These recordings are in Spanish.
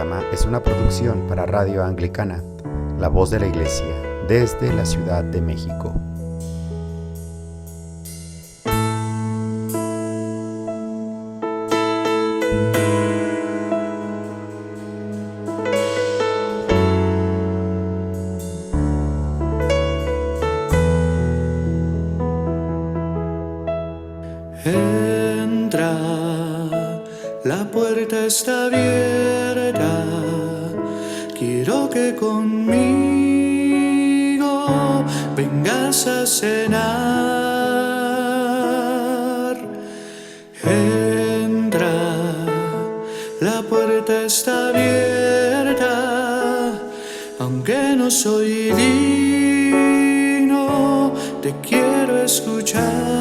programa es una producción para Radio Anglicana, la voz de la Iglesia, desde la Ciudad de México. Entra, la puerta está abierta, quiero que conmigo vengas a cenar. Entra, la puerta está abierta, aunque no soy digno, te quiero escuchar.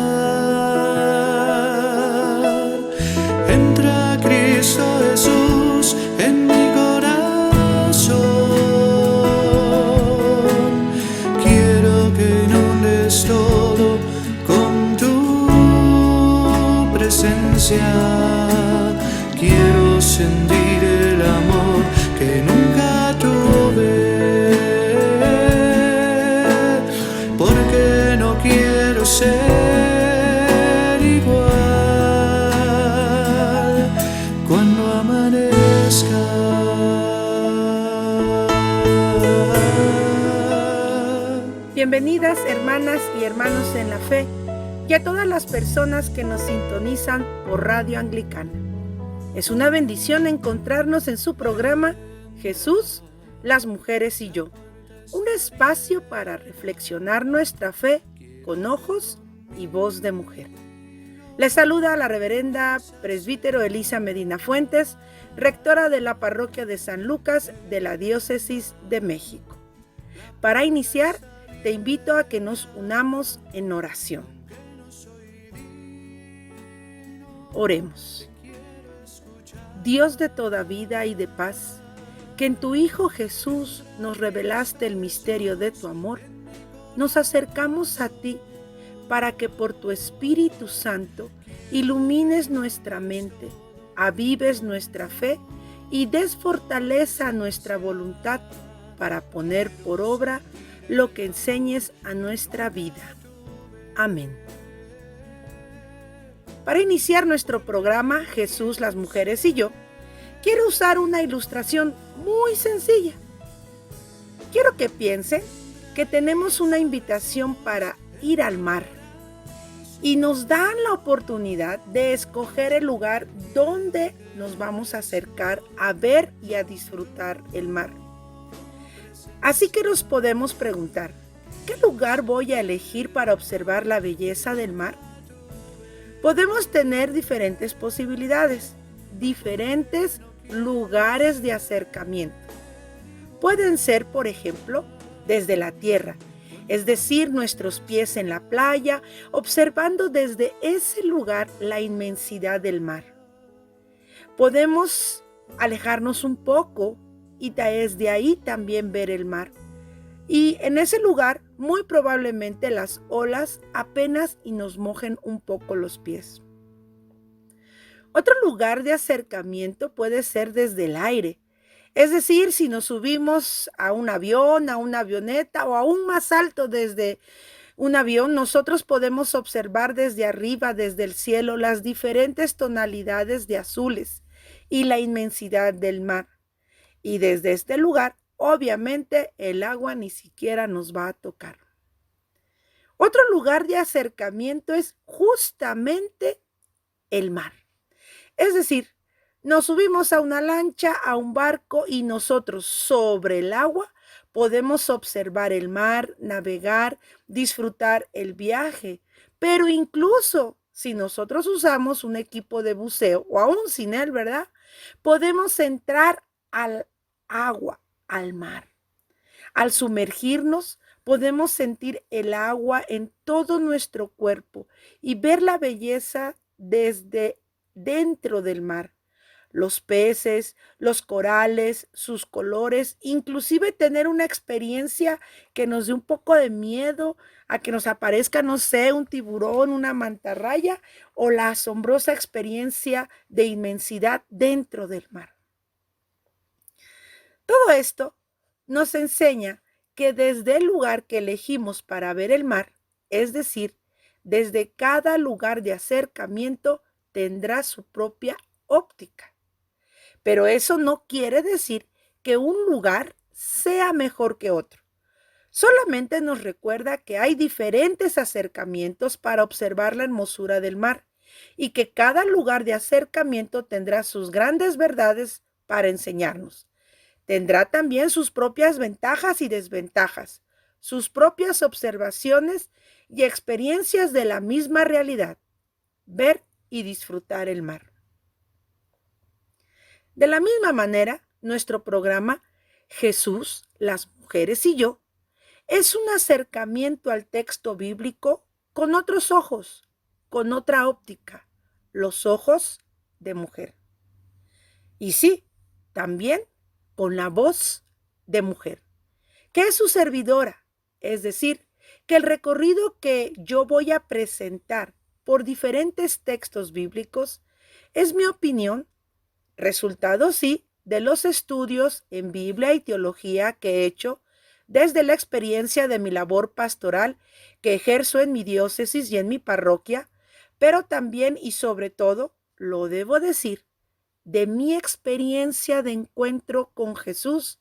Entra Cristo Jesús en mi corazón, quiero que inundes todo con tu presencia, quiero sentir el amor que nunca tuve, porque no quiero ser igual cuando amanezca. Bienvenidas hermanas y hermanos en la fe y a todas las personas que nos sintonizan por Radio Anglicana. Es una bendición encontrarnos en su programa Jesús, las mujeres y yo, un espacio para reflexionar nuestra fe con ojos y voz de mujer. Les saluda la reverenda presbítero Elisa Medina Fuentes, rectora de la parroquia de San Lucas de la Diócesis de México. Para iniciar, te invito a que nos unamos en oración. Oremos. Dios de toda vida y de paz, que en tu Hijo Jesús nos revelaste el misterio de tu amor, nos acercamos a ti para que por tu Espíritu Santo ilumines nuestra mente, avives nuestra fe y des fortaleza a nuestra voluntad para poner por obra lo que enseñes a nuestra vida. Amén. Para iniciar nuestro programa Jesús, las mujeres y yo, quiero usar una ilustración muy sencilla. Quiero que piensen que tenemos una invitación para ir al mar y nos dan la oportunidad de escoger el lugar donde nos vamos a acercar a ver y a disfrutar el mar. Así que nos podemos preguntar, ¿qué lugar voy a elegir para observar la belleza del mar? Podemos tener diferentes posibilidades, diferentes lugares de acercamiento. Pueden ser, por ejemplo, desde la tierra, es decir, nuestros pies en la playa, observando desde ese lugar la inmensidad del mar. Podemos alejarnos un poco y desde ahí también ver el mar. Y en ese lugar, muy probablemente las olas apenas y nos mojen un poco los pies. Otro lugar de acercamiento puede ser desde el aire. Es decir, si nos subimos a un avión, a una avioneta o aún más alto desde un avión, nosotros podemos observar desde arriba, desde el cielo, las diferentes tonalidades de azules y la inmensidad del mar. Y desde este lugar, obviamente, el agua ni siquiera nos va a tocar. Otro lugar de acercamiento es justamente el mar. Es decir, nos subimos a una lancha, a un barco y nosotros sobre el agua podemos observar el mar, navegar, disfrutar el viaje. Pero incluso si nosotros usamos un equipo de buceo o aún sin él, ¿verdad? Podemos entrar al agua, al mar. Al sumergirnos, podemos sentir el agua en todo nuestro cuerpo y ver la belleza desde dentro del mar. Los peces, los corales, sus colores, inclusive tener una experiencia que nos dé un poco de miedo a que nos aparezca, no sé, un tiburón, una mantarraya o la asombrosa experiencia de inmensidad dentro del mar. Todo esto nos enseña que desde el lugar que elegimos para ver el mar, es decir, desde cada lugar de acercamiento, tendrá su propia óptica. Pero eso no quiere decir que un lugar sea mejor que otro. Solamente nos recuerda que hay diferentes acercamientos para observar la hermosura del mar y que cada lugar de acercamiento tendrá sus grandes verdades para enseñarnos. Tendrá también sus propias ventajas y desventajas, sus propias observaciones y experiencias de la misma realidad, ver y disfrutar el mar. De la misma manera, nuestro programa Jesús, las mujeres y yo es un acercamiento al texto bíblico con otros ojos, con otra óptica, los ojos de mujer. Y sí, también con la voz de mujer, que es su servidora. Es decir, que el recorrido que yo voy a presentar por diferentes textos bíblicos es mi opinión, resultado sí de los estudios en Biblia y teología que he hecho desde la experiencia de mi labor pastoral que ejerzo en mi diócesis y en mi parroquia, pero también y sobre todo, lo debo decir, de mi experiencia de encuentro con Jesús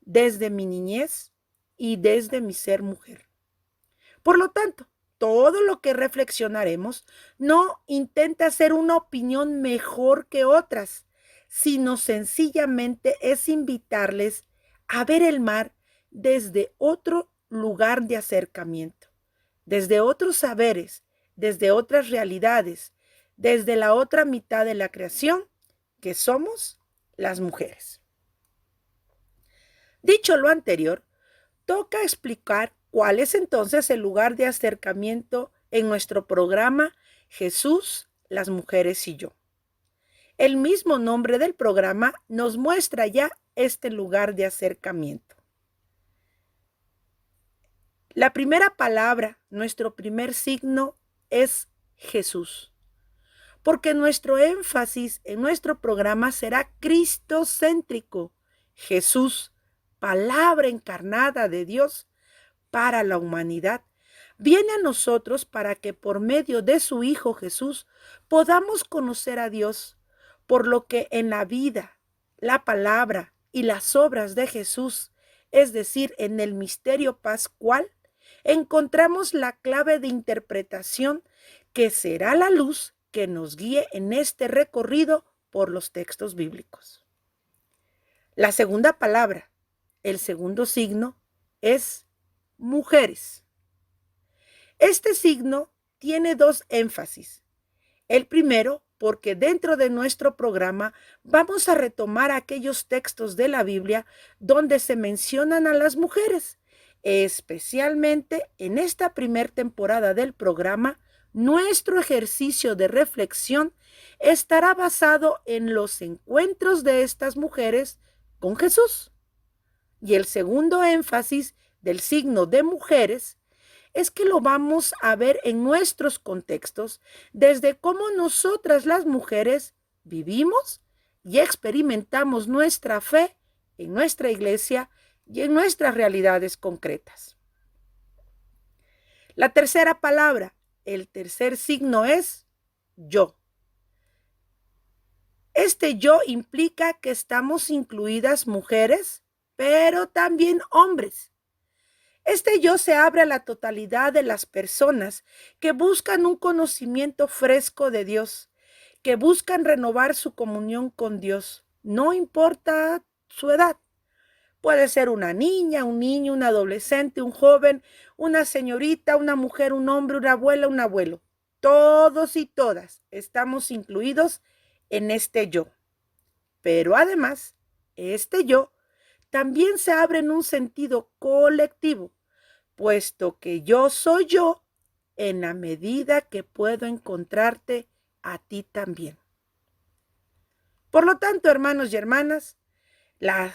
desde mi niñez y desde mi ser mujer. Por lo tanto, todo lo que reflexionaremos no intenta ser una opinión mejor que otras, sino sencillamente es invitarles a ver el mar desde otro lugar de acercamiento, desde otros saberes, desde otras realidades, desde la otra mitad de la creación, que somos las mujeres. Dicho lo anterior, toca explicar cuál es entonces el lugar de acercamiento en nuestro programa Jesús, las mujeres y yo. El mismo nombre del programa nos muestra ya este lugar de acercamiento. La primera palabra, nuestro primer signo, es Jesús, porque nuestro énfasis en nuestro programa será cristocéntrico. Jesús, palabra encarnada de Dios para la humanidad, viene a nosotros para que por medio de su Hijo Jesús podamos conocer a Dios, por lo que en la vida, la palabra y las obras de Jesús, es decir, en el misterio pascual, encontramos la clave de interpretación que será la luz que nos guíe en este recorrido por los textos bíblicos. La segunda palabra, el segundo signo, es mujeres. Este signo tiene dos énfasis. El primero, porque dentro de nuestro programa vamos a retomar aquellos textos de la Biblia donde se mencionan a las mujeres. Especialmente en esta primera temporada del programa, nuestro ejercicio de reflexión estará basado en los encuentros de estas mujeres con Jesús. Y el segundo énfasis del signo de mujeres es que lo vamos a ver en nuestros contextos desde cómo nosotras las mujeres vivimos y experimentamos nuestra fe en nuestra iglesia y en nuestras realidades concretas. La tercera palabra, el tercer signo es yo. Este yo implica que estamos incluidas mujeres, pero también hombres. Este yo se abre a la totalidad de las personas que buscan un conocimiento fresco de Dios, que buscan renovar su comunión con Dios, no importa su edad. Puede ser una niña, un niño, un adolescente, un joven, una señorita, una mujer, un hombre, una abuela, un abuelo. Todos y todas estamos incluidos en este yo. Pero además, este yo también se abre en un sentido colectivo, puesto que yo soy yo en la medida que puedo encontrarte a ti también. Por lo tanto, hermanos y hermanas,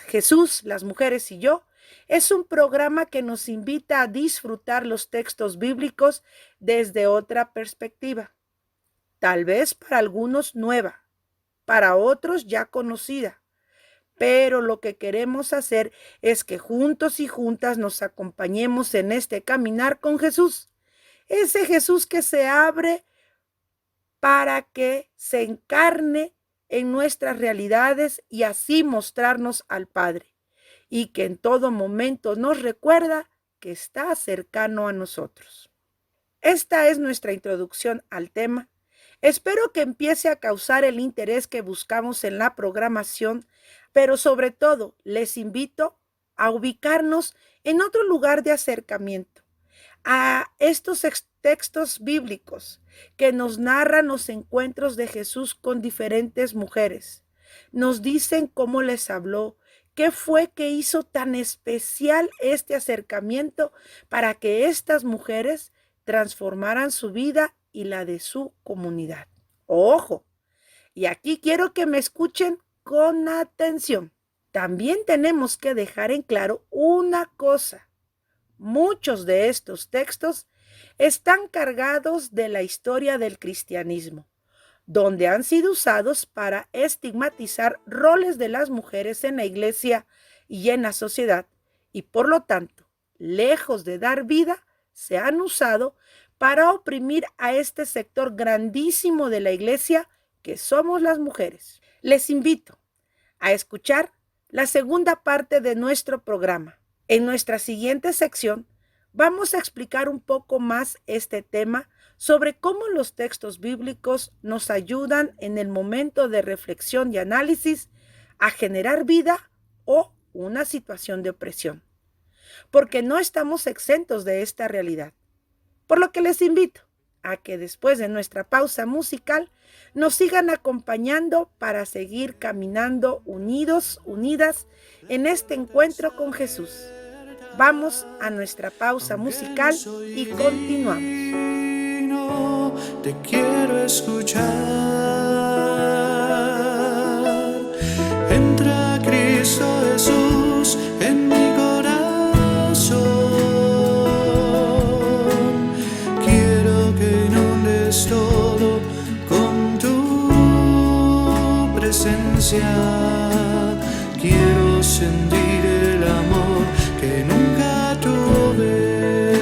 Jesús, las mujeres y yo, es un programa que nos invita a disfrutar los textos bíblicos desde otra perspectiva. Tal vez para algunos nueva, para otros ya conocida, Pero lo que queremos hacer es que juntos y juntas nos acompañemos en este caminar con Jesús. Ese Jesús que se abre para que se encarne en nuestras realidades y así mostrarnos al Padre. Y que en todo momento nos recuerda que está cercano a nosotros. Esta es nuestra introducción al tema. Espero que empiece a causar el interés que buscamos en la programación, pero sobre todo les invito a ubicarnos en otro lugar de acercamiento, a estos textos bíblicos que nos narran los encuentros de Jesús con diferentes mujeres. Nos dicen cómo les habló, qué fue que hizo tan especial este acercamiento para que estas mujeres transformaran su vida y la de su comunidad. ¡Ojo! Y aquí quiero que me escuchen con atención. También tenemos que dejar en claro una cosa. Muchos de estos textos están cargados de la historia del cristianismo, donde han sido usados para estigmatizar roles de las mujeres en la iglesia y en la sociedad, y por lo tanto, lejos de dar vida, se han usado para oprimir a este sector grandísimo de la iglesia que somos las mujeres. Les invito a escuchar la segunda parte de nuestro programa. En nuestra siguiente sección vamos a explicar un poco más este tema sobre cómo los textos bíblicos nos ayudan en el momento de reflexión y análisis a generar vida o una situación de opresión, porque no estamos exentos de esta realidad. Por lo que les invito a que después de nuestra pausa musical nos sigan acompañando para seguir caminando unidos, unidas en este encuentro con Jesús. Vamos a nuestra pausa musical y continuamos. Te quiero escuchar. Entra Cristo Jesús en mi corazón. Quiero que inundes todo con tu presencia. Quiero sentir el amor que nunca tuve,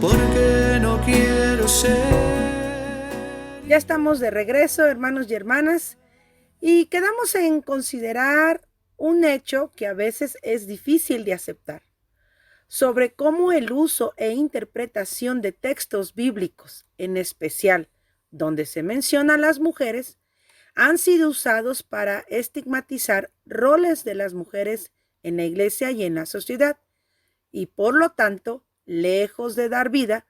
porque no quiero ser. Ya estamos de regreso, hermanos y hermanas, y quedamos en considerar un hecho que a veces es difícil de aceptar, sobre cómo el uso e interpretación de textos bíblicos, en especial donde se menciona a las mujeres, han sido usados para estigmatizar roles de las mujeres en la iglesia y en la sociedad, y por lo tanto, lejos de dar vida,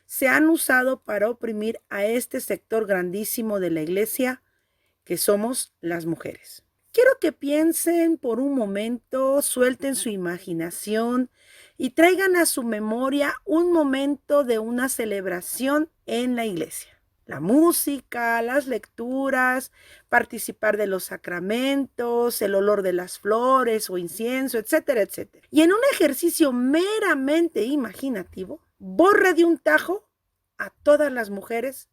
se han usado para oprimir a este sector grandísimo de la iglesia que somos las mujeres. Quiero que piensen por un momento, suelten su imaginación y traigan a su memoria un momento de una celebración en la iglesia. La música, las lecturas, participar de los sacramentos, el olor de las flores o incienso, etcétera, etcétera. Y en un ejercicio meramente imaginativo, borre de un tajo a todas las mujeres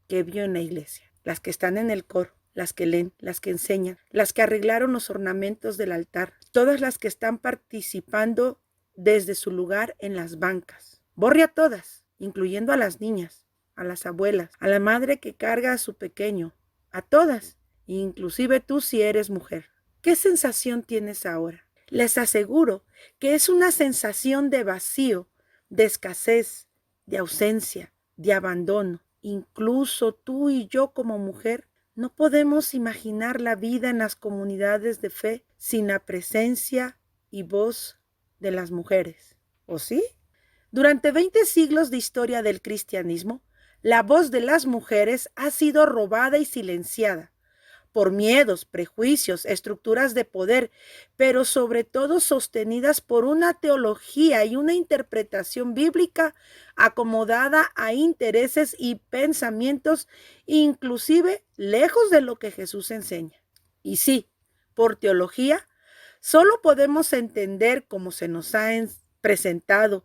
que vio en la iglesia. Las que están en el coro, las que leen, las que enseñan, las que arreglaron los ornamentos del altar, todas las que están participando desde su lugar en las bancas. Borre a todas, incluyendo a las niñas, a las abuelas, a la madre que carga a su pequeño, a todas, inclusive tú si eres mujer. ¿Qué sensación tienes ahora? Les aseguro que es una sensación de vacío, de escasez, de ausencia, de abandono. Incluso tú y yo como mujer no podemos imaginar la vida en las comunidades de fe sin la presencia y voz de las mujeres. ¿O sí? Durante 20 siglos de historia del cristianismo, la voz de las mujeres ha sido robada y silenciada por miedos, prejuicios, estructuras de poder, pero sobre todo sostenidas por una teología y una interpretación bíblica acomodada a intereses y pensamientos inclusive lejos de lo que Jesús enseña. Y sí, por teología, solo podemos entender como se nos ha presentado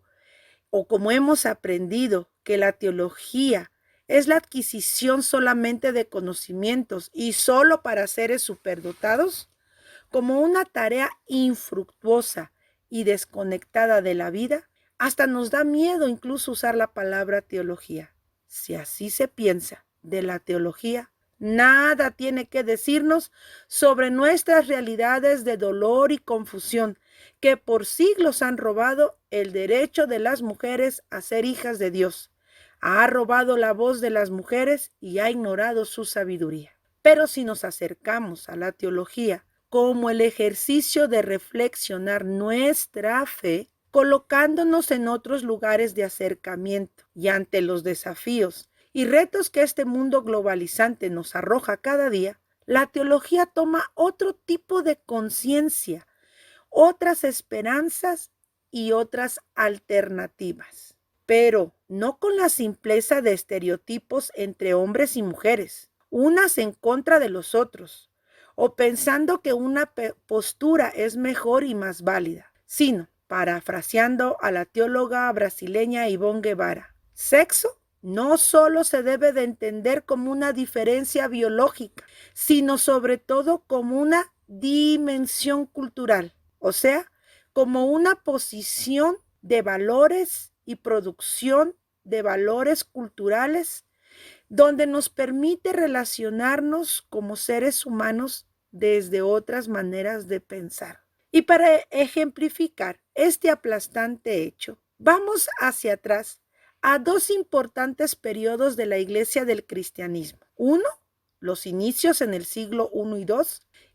o como hemos aprendido que la teología es la adquisición solamente de conocimientos y solo para seres superdotados, como una tarea infructuosa y desconectada de la vida, hasta nos da miedo incluso usar la palabra teología. Si así se piensa de la teología, nada tiene que decirnos sobre nuestras realidades de dolor y confusión que por siglos han robado el derecho de las mujeres a ser hijas de Dios. Ha robado la voz de las mujeres y ha ignorado su sabiduría. Pero si nos acercamos a la teología como el ejercicio de reflexionar nuestra fe, colocándonos en otros lugares de acercamiento y ante los desafíos y retos que este mundo globalizante nos arroja cada día, la teología toma otro tipo de conciencia, otras esperanzas y otras alternativas, pero no con la simpleza de estereotipos entre hombres y mujeres, unas en contra de los otros, o pensando que una postura es mejor y más válida, sino, parafraseando a la teóloga brasileña Ivonne Guevara, sexo no solo se debe de entender como una diferencia biológica, sino sobre todo como una dimensión cultural, o sea, como una posición de valores y producción de valores culturales donde nos permite relacionarnos como seres humanos desde otras maneras de pensar. Y para ejemplificar este aplastante hecho, vamos hacia atrás a dos importantes periodos de la Iglesia del cristianismo. Uno, los inicios en el siglo I y II,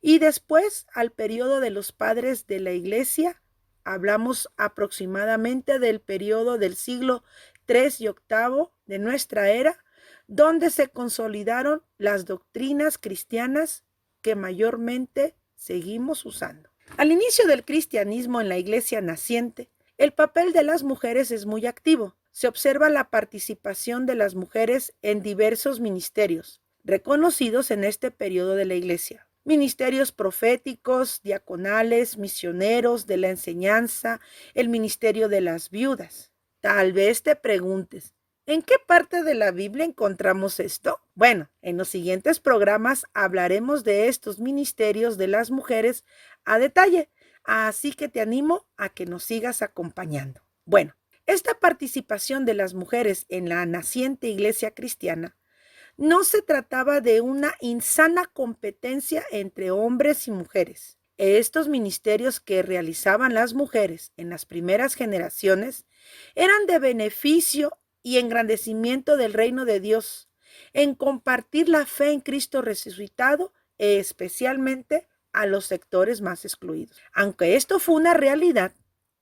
y después al periodo de los padres de la Iglesia. Hablamos aproximadamente del periodo del siglo III y VIII de nuestra era, donde se consolidaron las doctrinas cristianas que mayormente seguimos usando. Al inicio del cristianismo en la Iglesia naciente, el papel de las mujeres es muy activo. Se observa la participación de las mujeres en diversos ministerios, reconocidos en este periodo de la Iglesia. Ministerios proféticos, diaconales, misioneros de la enseñanza, el ministerio de las viudas. Tal vez te preguntes, ¿en qué parte de la Biblia encontramos esto? Bueno, en los siguientes programas hablaremos de estos ministerios de las mujeres a detalle, así que te animo a que nos sigas acompañando. Bueno, esta participación de las mujeres en la naciente iglesia cristiana no se trataba de una insana competencia entre hombres y mujeres. Estos ministerios que realizaban las mujeres en las primeras generaciones eran de beneficio y engrandecimiento del reino de Dios, en compartir la fe en Cristo resucitado, especialmente a los sectores más excluidos. Aunque esto fue una realidad,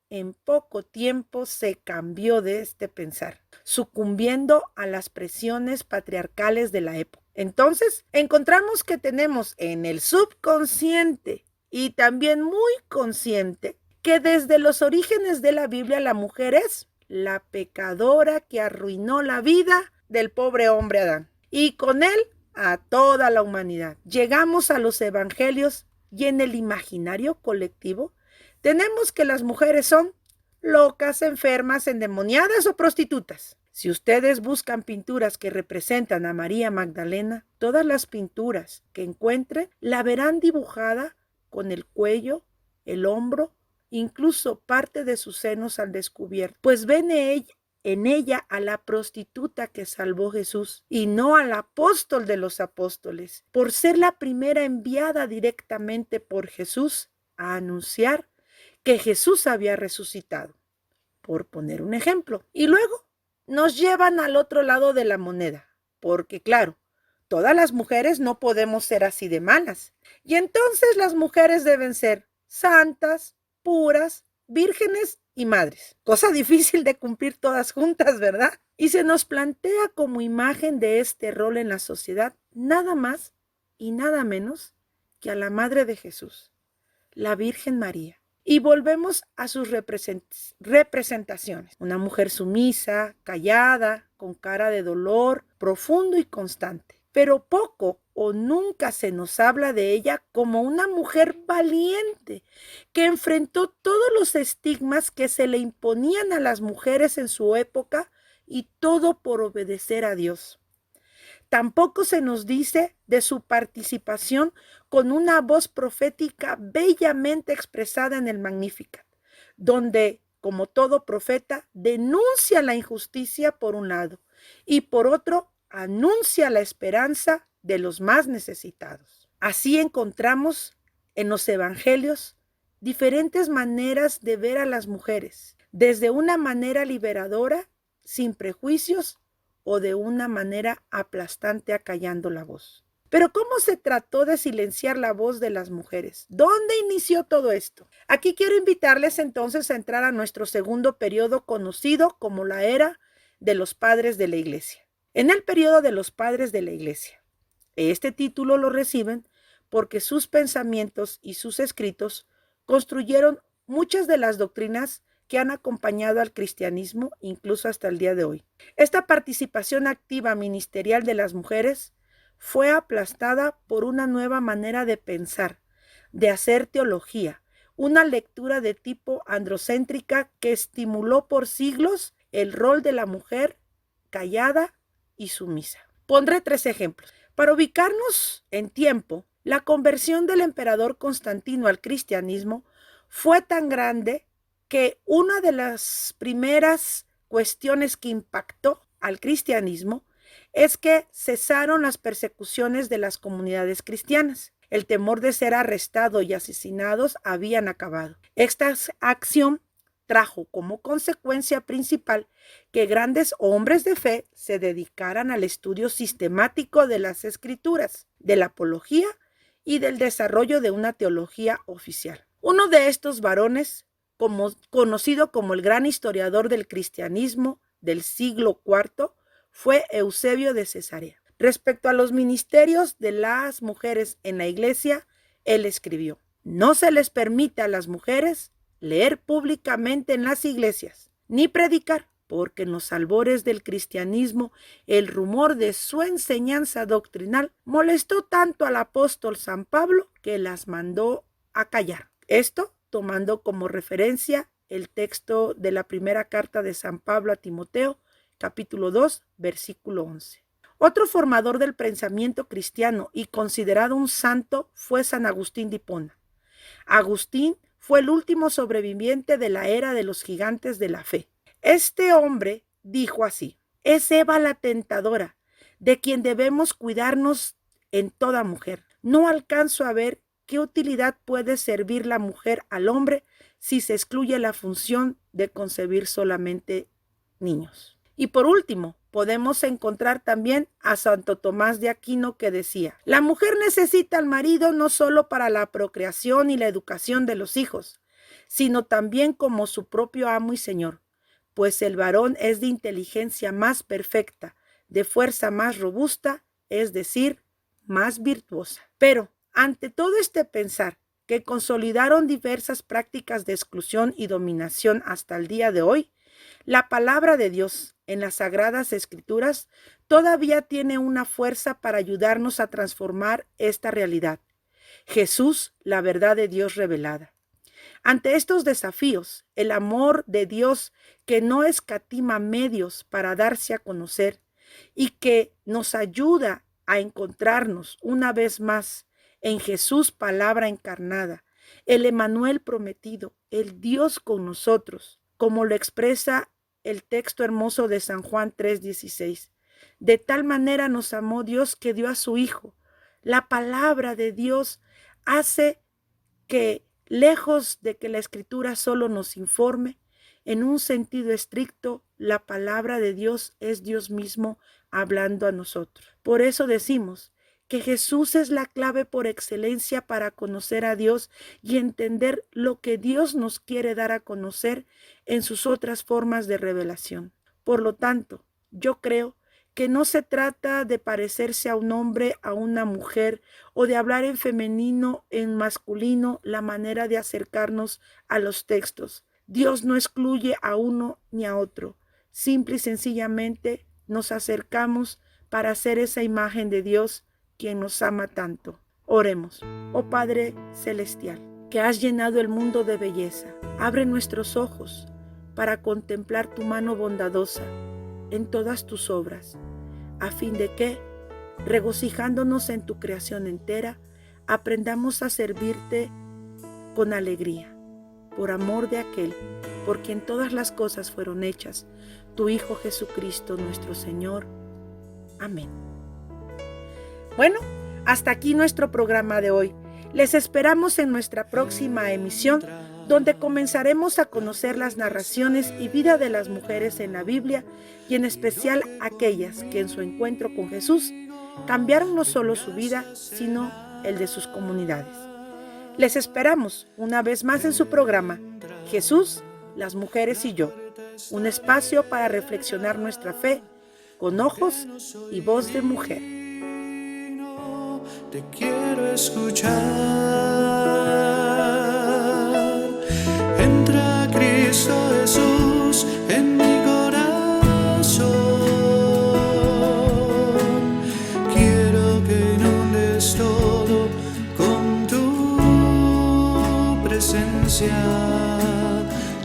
en poco tiempo se cambió de este pensar, sucumbiendo a las presiones patriarcales de la época. Entonces, encontramos que tenemos en el subconsciente y también muy consciente que desde los orígenes de la Biblia la mujer es la pecadora que arruinó la vida del pobre hombre Adán y con él a toda la humanidad. Llegamos a los evangelios y en el imaginario colectivo tenemos que las mujeres son locas, enfermas, endemoniadas o prostitutas. Si ustedes buscan pinturas que representan a María Magdalena, todas las pinturas que encuentren la verán dibujada con el cuello, el hombro, incluso parte de sus senos al descubierto, pues ven en ella a la prostituta que salvó Jesús y no al apóstol de los apóstoles, por ser la primera enviada directamente por Jesús a anunciar que Jesús había resucitado, por poner un ejemplo. Y luego nos llevan al otro lado de la moneda, porque claro, todas las mujeres no podemos ser así de malas. Y entonces las mujeres deben ser santas, puras, vírgenes y madres. Cosa difícil de cumplir todas juntas, ¿verdad? Y se nos plantea como imagen de este rol en la sociedad nada más y nada menos que a la Madre de Jesús, la Virgen María. Y volvemos a sus representaciones. Una mujer sumisa, callada, con cara de dolor, profundo y constante. Pero poco o nunca se nos habla de ella como una mujer valiente que enfrentó todos los estigmas que se le imponían a las mujeres en su época y todo por obedecer a Dios. Tampoco se nos dice de su participación con una voz profética bellamente expresada en el Magnificat, donde, como todo profeta, denuncia la injusticia por un lado y por otro anuncia la esperanza de los más necesitados. Así encontramos en los evangelios diferentes maneras de ver a las mujeres, desde una manera liberadora, sin prejuicios, o de una manera aplastante acallando la voz. Pero ¿cómo se trató de silenciar la voz de las mujeres? ¿Dónde inició todo esto? Aquí quiero invitarles entonces a entrar a nuestro segundo periodo conocido como la era de los padres de la Iglesia. En el periodo de los padres de la Iglesia. Este título lo reciben porque sus pensamientos y sus escritos construyeron muchas de las doctrinas que han acompañado al cristianismo incluso hasta el día de hoy. Esta participación activa ministerial de las mujeres fue aplastada por una nueva manera de pensar, de hacer teología, una lectura de tipo androcéntrica que estimuló por siglos el rol de la mujer callada y sumisa. Pondré 3 ejemplos. Para ubicarnos en tiempo, la conversión del emperador Constantino al cristianismo fue tan grande que una de las primeras cuestiones que impactó al cristianismo es que cesaron las persecuciones de las comunidades cristianas. El temor de ser arrestados y asesinados habían acabado. Esta acción trajo como consecuencia principal que grandes hombres de fe se dedicaran al estudio sistemático de las escrituras, de la apología y del desarrollo de una teología oficial. Uno de estos varones, conocido como el gran historiador del cristianismo del siglo IV, fue Eusebio de Cesarea. Respecto a los ministerios de las mujeres en la iglesia, él escribió: no se les permite a las mujeres leer públicamente en las iglesias, ni predicar, porque en los albores del cristianismo el rumor de su enseñanza doctrinal molestó tanto al apóstol San Pablo que las mandó a callar. Esto tomando como referencia el texto de la primera carta de San Pablo a Timoteo, capítulo 2, versículo 11. Otro formador del pensamiento cristiano y considerado un santo fue San Agustín de Hipona. Agustín fue el último sobreviviente de la era de los gigantes de la fe. Este hombre dijo así: es Eva la tentadora, de quien debemos cuidarnos en toda mujer. No alcanzo a ver qué utilidad puede servir la mujer al hombre si se excluye la función de concebir solamente niños. Y por último, podemos encontrar también a Santo Tomás de Aquino, que decía: la mujer necesita al marido no solo para la procreación y la educación de los hijos, sino también como su propio amo y señor, pues el varón es de inteligencia más perfecta, de fuerza más robusta, es decir, más virtuosa. Pero ante todo este pensar, que consolidaron diversas prácticas de exclusión y dominación hasta el día de hoy, la palabra de Dios en las Sagradas Escrituras todavía tiene una fuerza para ayudarnos a transformar esta realidad. Jesús, la verdad de Dios revelada. Ante estos desafíos, el amor de Dios, que no escatima medios para darse a conocer y que nos ayuda a encontrarnos una vez más en Jesús, palabra encarnada, el Emmanuel prometido, el Dios con nosotros, como lo expresa el texto hermoso de San Juan 3:16. De tal manera nos amó Dios que dio a su Hijo. La palabra de Dios hace que, lejos de que la Escritura solo nos informe, en un sentido estricto, la palabra de Dios es Dios mismo hablando a nosotros. Por eso decimos que Jesús es la clave por excelencia para conocer a Dios y entender lo que Dios nos quiere dar a conocer en sus otras formas de revelación. Por lo tanto, yo creo que no se trata de parecerse a un hombre, a una mujer, o de hablar en femenino, en masculino, la manera de acercarnos a los textos. Dios no excluye a uno ni a otro. Simple y sencillamente nos acercamos para hacer esa imagen de Dios, quien nos ama tanto. Oremos. Oh Padre Celestial, que has llenado el mundo de belleza, abre nuestros ojos para contemplar tu mano bondadosa en todas tus obras, a fin de que, regocijándonos en tu creación entera, aprendamos a servirte con alegría, por amor de aquel, por quien todas las cosas fueron hechas, tu Hijo Jesucristo nuestro Señor. Amén. Bueno, hasta aquí nuestro programa de hoy. Les esperamos en nuestra próxima emisión, donde comenzaremos a conocer las narraciones y vida de las mujeres en la Biblia, y en especial aquellas que en su encuentro con Jesús cambiaron no solo su vida, sino el de sus comunidades. Les esperamos una vez más en su programa Jesús, las mujeres y yo, un espacio para reflexionar nuestra fe con ojos y voz de mujer. Te quiero escuchar. Entra Cristo Jesús en mi corazón. Quiero que inundes todo con tu presencia.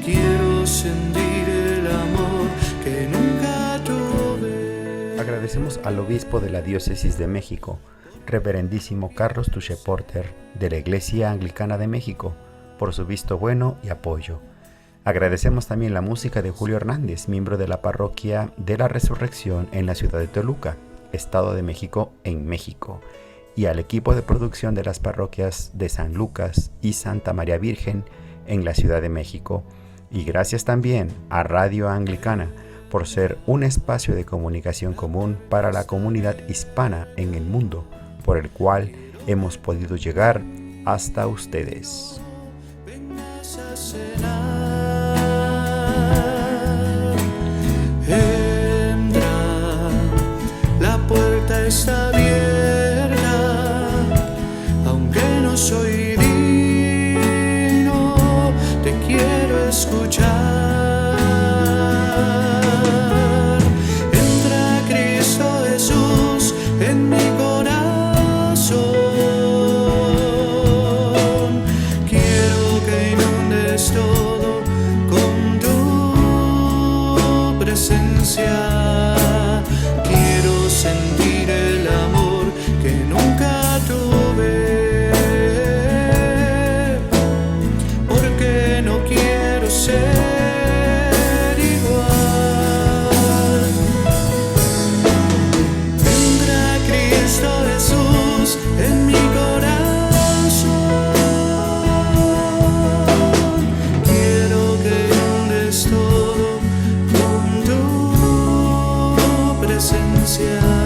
Quiero sentir el amor que nunca tuve. Agradecemos al obispo de la Diócesis de México, Reverendísimo Carlos Touché Porter, de la Iglesia Anglicana de México, por su visto bueno y apoyo. Agradecemos también la música de Julio Hernández, miembro de la Parroquia de la Resurrección en la ciudad de Toluca, Estado de México, en México, y al equipo de producción de las parroquias de San Lucas y Santa María Virgen en la Ciudad de México. Y gracias también a Radio Anglicana por ser un espacio de comunicación común para la comunidad hispana en el mundo, por el cual hemos podido llegar hasta ustedes. Vengas a cenar. Entra, la puerta está abierta, aunque no soy digno, te quiero escuchar. Entra Cristo Jesús en mi corazón. Quiero que inundes todo con tu presencia. Quiero sentir el amor que nunca tuve, porque no quiero ser igual. Vendrá Cristo Jesús en mi corazón. Quiero que inundes todo con tu presencia.